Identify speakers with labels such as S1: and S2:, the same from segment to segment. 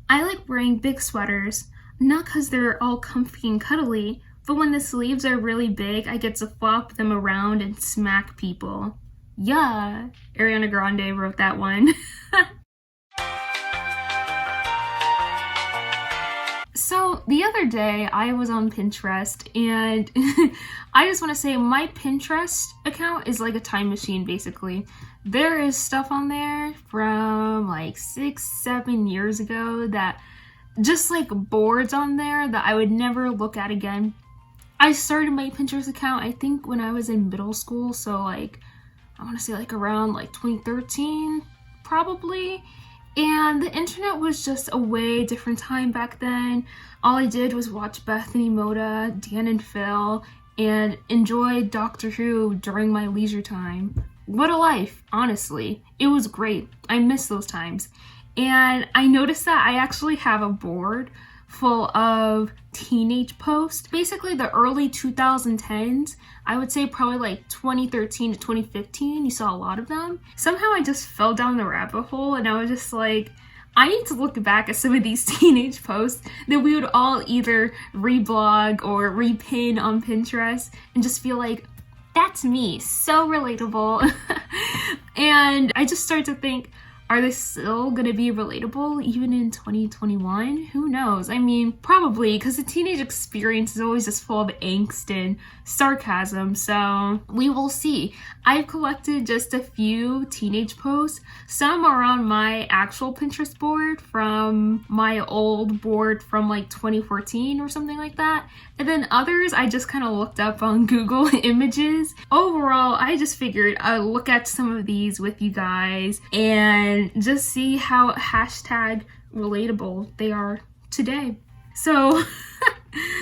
S1: I like wearing big sweaters, not because they're all comfy and cuddly, but when the sleeves are really big, I get to flop them around and smack people. Yeah, Ariana Grande wrote that one. So the other day I was on Pinterest and I just want to say my Pinterest account is like a time machine basically. There is stuff on there from like 6-7 years ago that just like boards on there that I would never look at again. I started my Pinterest account I think when I was in middle school, so like I want to say like around like 2013 probably. And the internet was just a way different time back then. All I did was watch Bethany Moda, Dan and Phil, and enjoy Doctor Who during my leisure time. What a life, honestly. It was great. I miss those times. And I noticed that I actually have a board full of teenage posts. Basically the early 2010s, I would say probably like 2013 to 2015, you saw a lot of them. Somehow I just fell down the rabbit hole and I was just like, I need to look back at some of these teenage posts that we would all either reblog or repin on Pinterest and just feel like, that's me, so relatable. And I just started to think, are they still gonna be relatable even in 2021? Who knows? I mean, probably, because the teenage experience is always just full of angst and sarcasm, so we will see. I've collected just a few teenage posts. Some are on my actual Pinterest board from my old board from like 2014 or something like that. And then others I just kind of looked up on Google Images. Overall, I just figured I'd look at some of these with you guys and just see how hashtag relatable they are today. So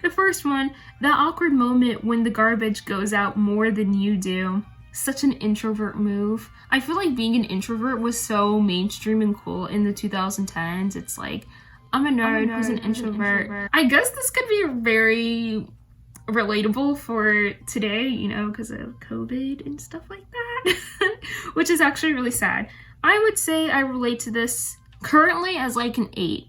S1: the first one, the awkward moment when the garbage goes out more than you do. Such an introvert move. I feel like being an introvert was so mainstream and cool in the 2010s. It's like, I'm a nerd who's an introvert. I guess this could be very relatable for today, you know, because of COVID and stuff like that, which is actually really sad. I would say I relate to this currently as like an 8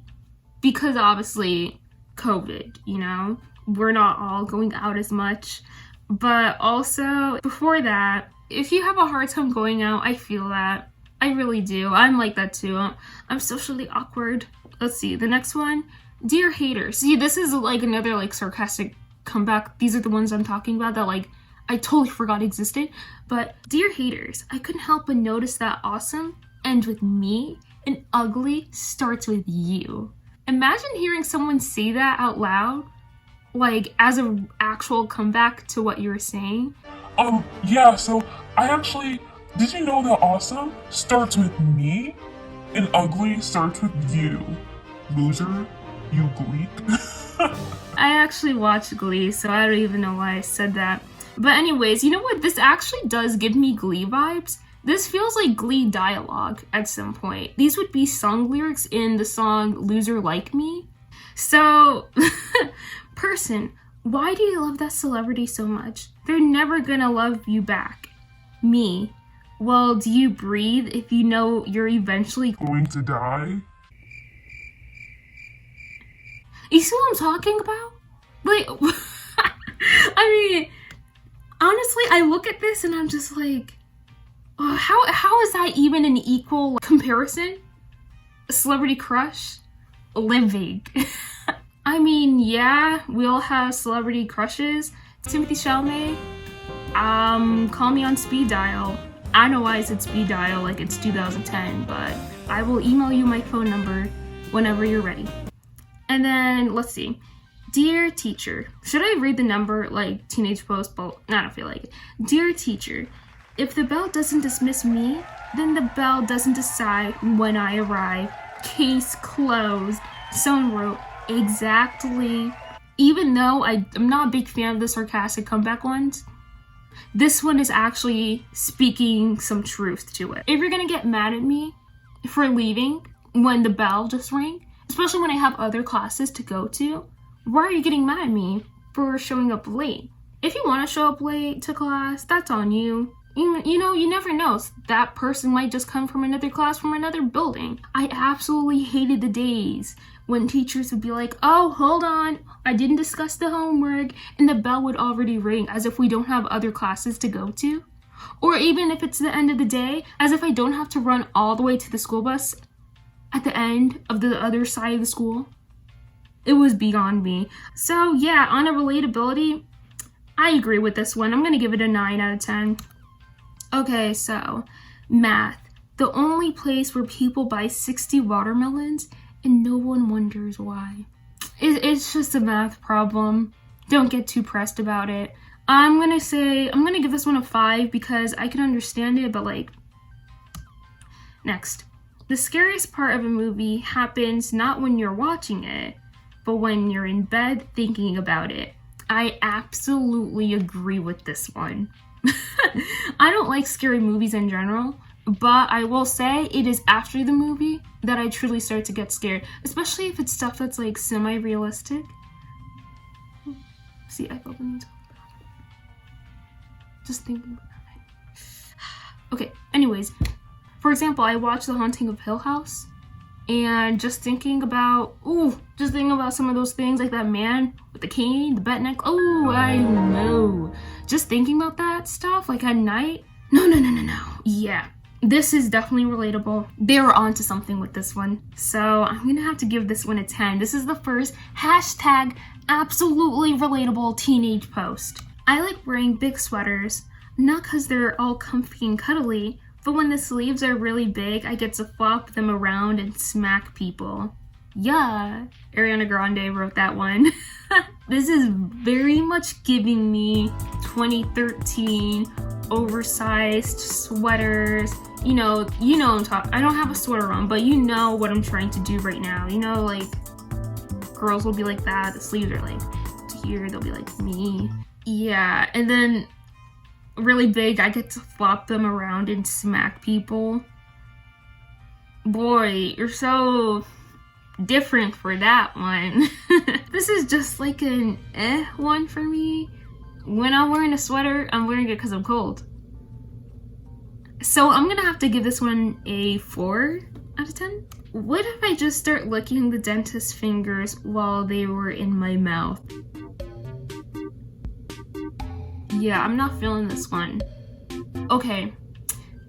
S1: because obviously COVID, you know, we're not all going out as much. But also before that, if you have a hard time going out, I feel that. I really do. I'm like that too. I'm socially awkward. Let's see, the next one, dear haters. See, this is like another like sarcastic comeback. These are the ones I'm talking about that like I totally forgot existed. But dear haters, I couldn't help but notice that awesome ends with me and ugly starts with you. Imagine hearing someone say that out loud, like as an actual comeback to what you were saying.
S2: Yeah, so did you know that awesome starts with me and ugly starts with you? Loser, you Gleek.
S1: I actually watched Glee, so I don't even know why I said that. But anyways, you know what? This actually does give me Glee vibes. This feels like Glee dialogue at some point. These would be song lyrics in the song Loser Like Me. So, person, why do you love that celebrity so much? They're never gonna love you back. Me, well, do you breathe if you know you're eventually
S2: Going to die?
S1: You see what I'm talking about? Like, I mean, honestly, I look at this and I'm just like, oh, how is that even an equal comparison? A celebrity crush? Living. I mean, yeah, we all have celebrity crushes. Timothy Chalamet, call me on speed dial. I know why I said speed dial like it's 2010, but I will email you my phone number whenever you're ready. And then, let's see. Dear teacher, should I read the number like teenage post? But I don't feel like it. Dear teacher, if the bell doesn't dismiss me, then the bell doesn't decide when I arrive. Case closed. Someone wrote, exactly. Even though I'm not a big fan of the sarcastic comeback ones, this one is actually speaking some truth to it. If you're gonna get mad at me for leaving when the bell just rang, especially when I have other classes to go to, why are you getting mad at me for showing up late? If you want to show up late to class, that's on you. You never know. That person might just come from another class from another building. I absolutely hated the days when teachers would be like, oh, hold on, I didn't discuss the homework, and the bell would already ring as if we don't have other classes to go to. Or even if it's the end of the day, as if I don't have to run all the way to the school bus at the end of the other side of the school. It was beyond me. So yeah, on a relatability, I agree with this one. I'm going to give it a 9 out of 10. Okay, so math. The only place where people buy 60 watermelons and no one wonders why. It's just a math problem. Don't get too pressed about it. I'm gonna give this one a 5 because I can understand it, but like, next. The scariest part of a movie happens not when you're watching it, but when you're in bed thinking about it. I absolutely agree with this one. I don't like scary movies in general, but I will say it is after the movie that I truly start to get scared, especially if it's stuff that's like semi-realistic. See, I felt the need to talk about it. Just thinking about it. Okay, anyways, for example, I watched The Haunting of Hill House, and just thinking about some of those things, like that man with the cane, the bat neck. Oh, I know. Just thinking about that stuff, like at night. No. Yeah, this is definitely relatable. They were onto something with this one. So I'm gonna have to give this one a 10. This is the first hashtag absolutely relatable teenage post. I like wearing big sweaters, not because they're all comfy and cuddly, but when the sleeves are really big, I get to flop them around and smack people. Yeah, Ariana Grande wrote that one. This is very much giving me 2013 oversized sweaters. You know I'm talking. I don't have a sweater on, but you know what I'm trying to do right now. You know, like, girls will be like that. The sleeves are like to here. They'll be like me. Yeah, and then really big, I get to flop them around and smack people. Boy, you're so different for that one. This is just like an one for me. When I'm wearing a sweater, I'm wearing it because I'm cold. So I'm gonna have to give this one a 4 out of 10. What if I just start licking the dentist's fingers while they were in my mouth? Yeah, I'm not feeling this one. Okay,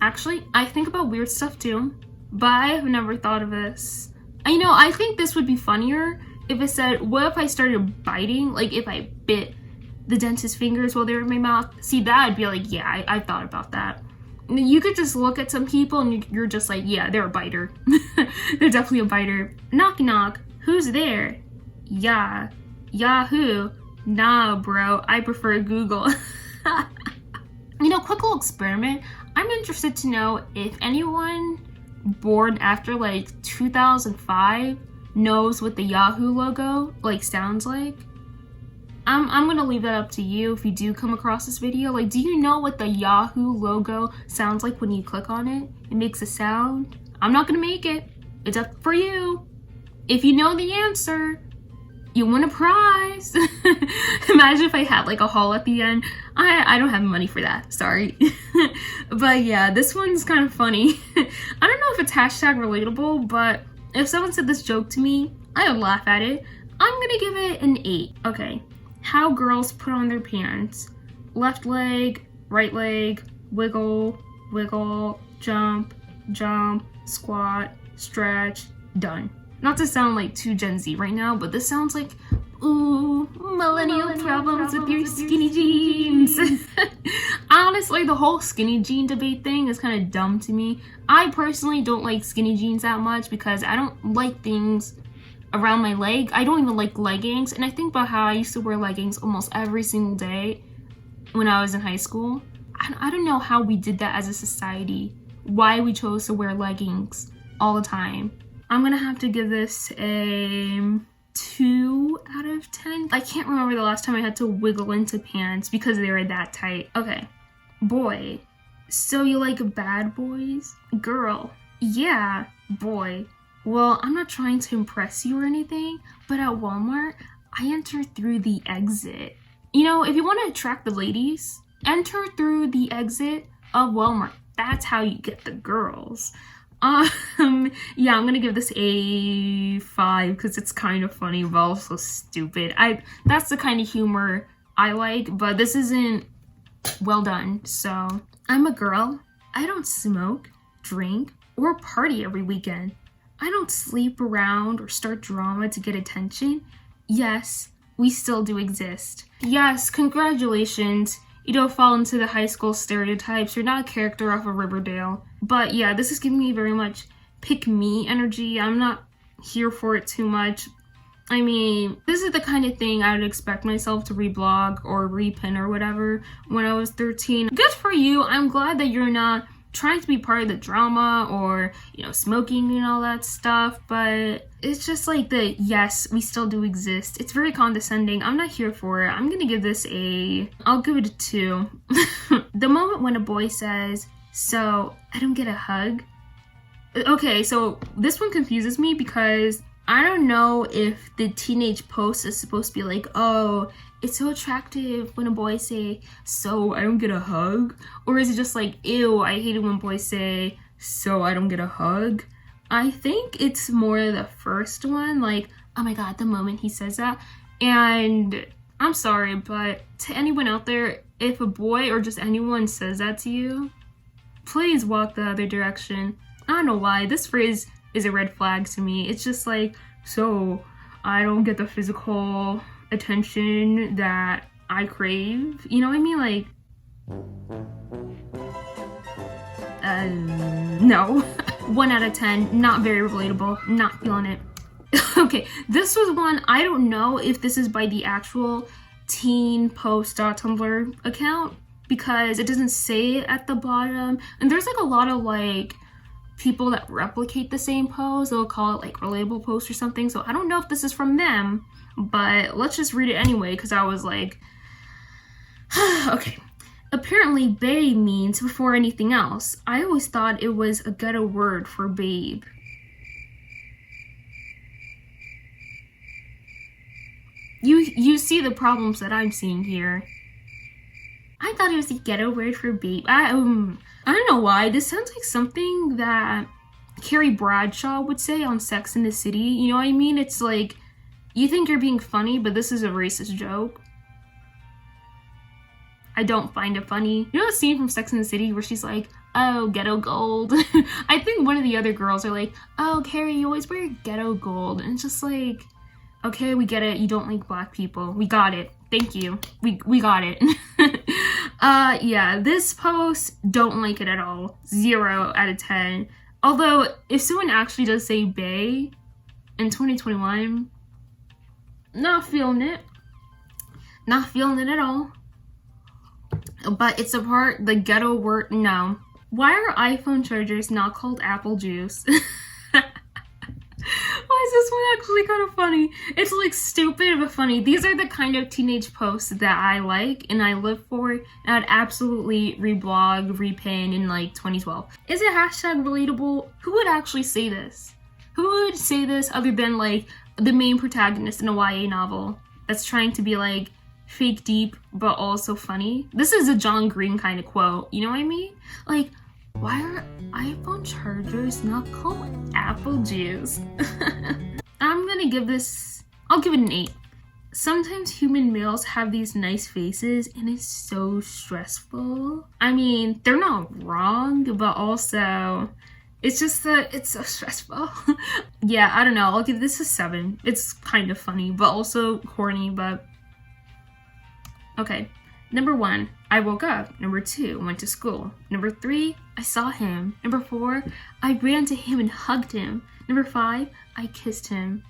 S1: actually, I think about weird stuff too, but I have never thought of this. I think this would be funnier if it said, what if I started biting? Like, if I bit the dentist's fingers while they were in my mouth. See, that would be like, yeah, I thought about that. You could just look at some people and you're just like, yeah, they're a biter. They're definitely a biter. Knock, knock. Who's there? Yeah. Yahoo. Nah, bro. I prefer Google. Quick little experiment. I'm interested to know if anyone born after like 2005 knows what the Yahoo logo like sounds like. I'm gonna leave that up to you if you do come across this video. Like, do you know what the Yahoo logo sounds like when you click on it? It makes a sound. I'm not gonna make it. It's up for you. If you know the answer, you win a prize. Imagine if I had like a haul at the end. I don't have money for that, sorry. But yeah, this one's kind of funny. I don't know if it's hashtag relatable, but if someone said this joke to me, I would laugh at it. I'm gonna give it an 8. Okay. How girls put on their pants. Left leg, right leg, wiggle, wiggle, jump, jump, squat, stretch, done. Not to sound like too Gen Z right now, but this sounds like, ooh, millennial problems with your skinny jeans. Honestly, the whole skinny jean debate thing is kind of dumb to me. I personally don't like skinny jeans that much because I don't like things around my leg. I don't even like leggings. And I think about how I used to wear leggings almost every single day when I was in high school. I don't know how we did that as a society. Why we chose to wear leggings all the time. I'm gonna have to give this a 2 out of 10. I can't remember the last time I had to wiggle into pants because they were that tight. Okay, boy. So you like bad boys? Girl. Yeah, boy. Well, I'm not trying to impress you or anything, but at Walmart, I enter through the exit. If you want to attract the ladies, enter through the exit of Walmart. That's how you get the girls. Yeah, I'm gonna give this a 5 because it's kind of funny but also stupid. That's the kind of humor I like, but this isn't well done. So, I'm a girl. I don't smoke, drink, or party every weekend. I don't sleep around or start drama to get attention. Yes, we still do exist. Yes, congratulations. You don't fall into the high school stereotypes. You're not a character off of Riverdale. But yeah, this is giving me very much pick me energy. I'm not here for it too much. I mean, this is the kind of thing I would expect myself to reblog or repin or whatever when I was 13. Good for you. I'm glad that you're not trying to be part of the drama or, smoking and all that stuff, but it's just like yes, we still do exist. It's very condescending. I'm not here for it. I'm gonna give this I'll give it a 2. The moment when a boy says, "So, I don't get a hug?" Okay, so this one confuses me because I don't know if the teenage post is supposed to be like, oh, it's so attractive when a boy say, "So, I don't get a hug?" Or is it just like, ew, I hate it when boys say, "So, I don't get a hug?" I think it's more the first one, like, oh my god, the moment he says that. And I'm sorry, but to anyone out there, if a boy or just anyone says that to you, please walk the other direction. I don't know why. This phrase is a red flag to me. It's just like, so I don't get the physical attention that I crave. You know what I mean? Like, no. 1 out of 10, not very relatable, not feeling it. Okay, this was one, I don't know if this is by the actual teenpost.tumblr account, because it doesn't say it at the bottom, and there's like a lot of like people that replicate the same pose. They'll call it like relatable post or something, so I don't know if this is from them, but let's just read it anyway, because I was like, okay. Apparently bae means before anything else. I always thought it was a ghetto word for babe. You see the problems that I'm seeing here. I thought it was a ghetto word for babe. I don't know why. This sounds like something that Carrie Bradshaw would say on Sex and the City. You know what I mean? It's like, you think you're being funny, but this is a racist joke. I don't find it funny. You know the scene from Sex and the City where she's like, oh, ghetto gold? I think one of the other girls are like, oh, Carrie, you always wear ghetto gold. And it's just like, okay, we get it. You don't like black people. We got it. Thank you. We got it. Yeah, this post, don't like it at all. 0 out of 10. Although, if someone actually does say bae in 2021, not feeling it. Not feeling it at all. But it's the ghetto word, no. Why are iPhone chargers not called apple juice? Why is this one actually kind of funny? It's like stupid but funny. These are the kind of teenage posts that I like and I live for, and I'd absolutely reblog, repin in like 2012. Is it hashtag relatable? Who would actually say this? Who would say this other than like the main protagonist in a YA novel that's trying to be like fake deep but also funny? This is a John Green kind of quote, you know what I mean? Like, why are iPhone chargers not called apple juice? I'm gonna give this, I'll give it an 8. Sometimes human males have these nice faces and it's so stressful. I mean, they're not wrong, but also it's just that it's so stressful. Yeah, I don't know, I'll give this a 7. It's kind of funny, but also corny, but okay. Number 1, I woke up. Number 2, went to school. Number 3, I saw him. Number 4, I ran to him and hugged him. Number 5, I kissed him.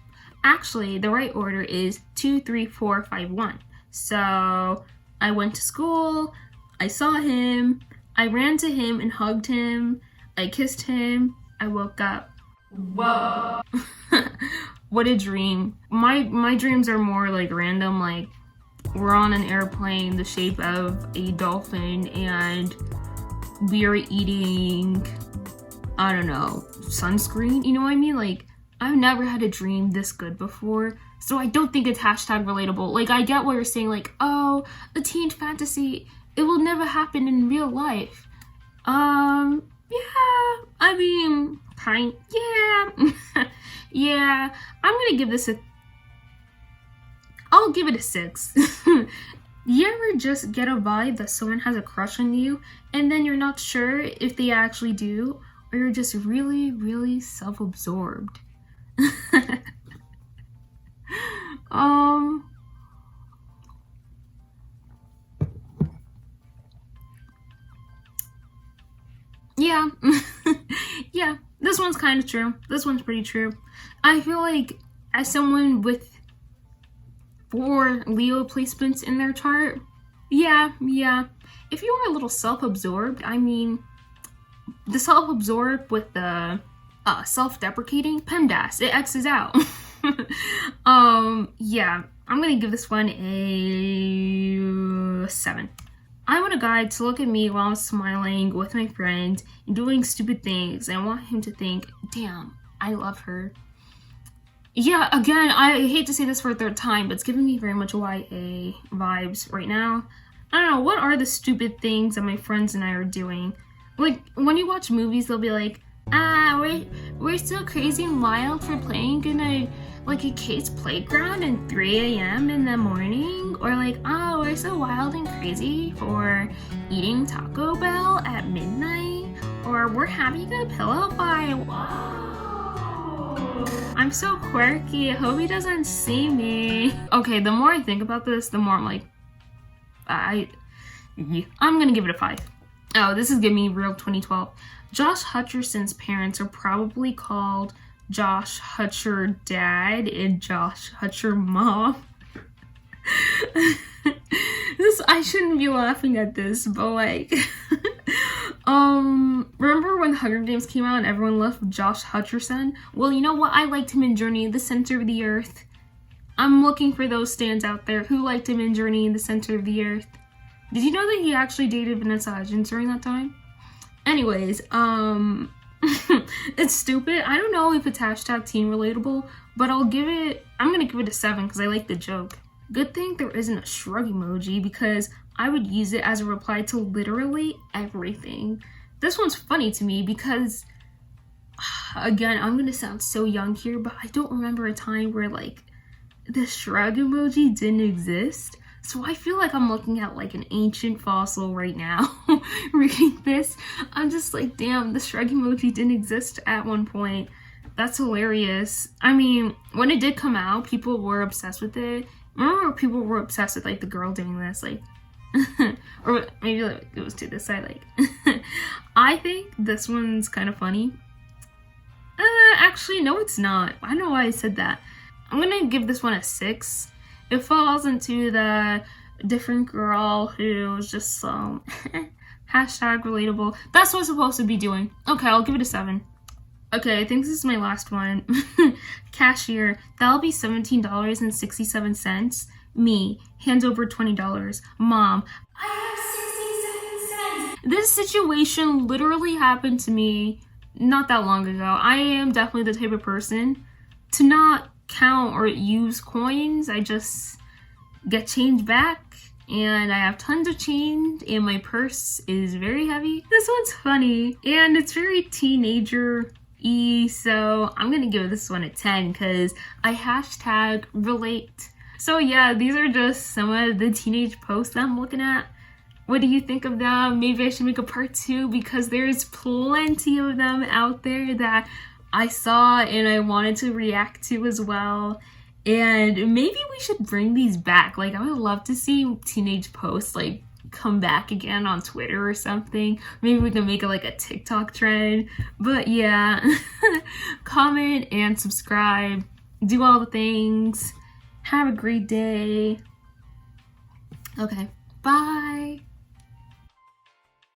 S1: Actually, the right order is 2, 3, 4, 5, 1. So I went to school, I saw him, I ran to him and hugged him, I kissed him, I woke up. Whoa. What a dream. My dreams are more like random, like we're on an airplane the shape of a dolphin and we are eating, I don't know, sunscreen, you know what I mean? Like, I've never had a dream this good before, so I don't think it's hashtag relatable. Like, I get what you're saying, like, oh, a teen fantasy, it will never happen in real life. Yeah, I mean, yeah. Yeah, I'm gonna give this I'll give it a 6. You ever just get a vibe that someone has a crush on you, and then you're not sure if they actually do, or you're just really, really self-absorbed? um, yeah. Yeah, this one's kind of true. This one's pretty true. I feel like, as someone with 4 Leo placements in their chart, yeah. If you are a little self-absorbed, I mean, the self-absorbed with the self-deprecating, PEMDAS, it X's out. Yeah, I'm gonna give this one a 7. I want a guy to look at me while I'm smiling with my friend and doing stupid things, and I want him to think, damn, I love her. Yeah, again, I hate to say this for a third time, but it's giving me very much YA vibes right now. I don't know, what are the stupid things that my friends and I are doing? Like, when you watch movies, they'll be like, we're so crazy and wild for playing in a kid's playground at 3 a.m. in the morning. Or like, oh, we're so wild and crazy for eating Taco Bell at midnight. Or we're having a pillow fight. Whoa. I'm so quirky. I hope he doesn't see me. Okay, the more I think about this, the more I'm like, I'm gonna give it a 5. Oh, this is giving me real 2012. Josh Hutcherson's parents are probably called Josh Hutcher Dad and Josh Hutcher Mom. I shouldn't be laughing at this, but like, remember when the Hunger Games came out and everyone loved Josh Hutcherson? Well, you know what? I liked him in Journey, the Center of the Earth. I'm looking for those stands out there. Who liked him in Journey, the Center of the Earth? Did you know that he actually dated Vanessa Hudgens during that time? Anyways, it's stupid. I don't know if it's hashtag teen relatable, but I'm gonna give it a 7 because I like the joke. Good thing there isn't a shrug emoji because I would use it as a reply to literally everything. This one's funny to me because, again, I'm gonna sound so young here, but I don't remember a time where like the shrug emoji didn't exist. So I feel like I'm looking at like an ancient fossil right now reading this. I'm just like, damn, the shrug emoji didn't exist at one point. That's hilarious. I mean, when it did come out, people were obsessed with it. Remember people were obsessed with like the girl doing this, like, or maybe like, it was to this side, like, I think this one's kind of funny. Actually, no, it's not. I don't know why I said that. I'm gonna give this one a 6. It falls into the different girl who was just so hashtag relatable. That's what I'm supposed to be doing. Okay, I'll give it a 7. Okay, I think this is my last one. Cashier, that'll be $17.67. Me, hands over $20. Mom, I have 67 cents. This situation literally happened to me not that long ago. I am definitely the type of person to not count or use coins. I just get change back, and I have tons of change, and my purse is very heavy. This one's funny, and it's very teenager-y, so I'm gonna give this one a 10 because I hashtag relate. So yeah, these are just some of the teenage posts I'm looking at. What do you think of them? Maybe I should make a part 2 because there's plenty of them out there that I saw and I wanted to react to as well. And maybe we should bring these back. Like, I would love to see teenage posts like come back again on Twitter or something. Maybe we can make it like a TikTok trend. But yeah, comment and subscribe. Do all the things. Have a great day. Okay, bye.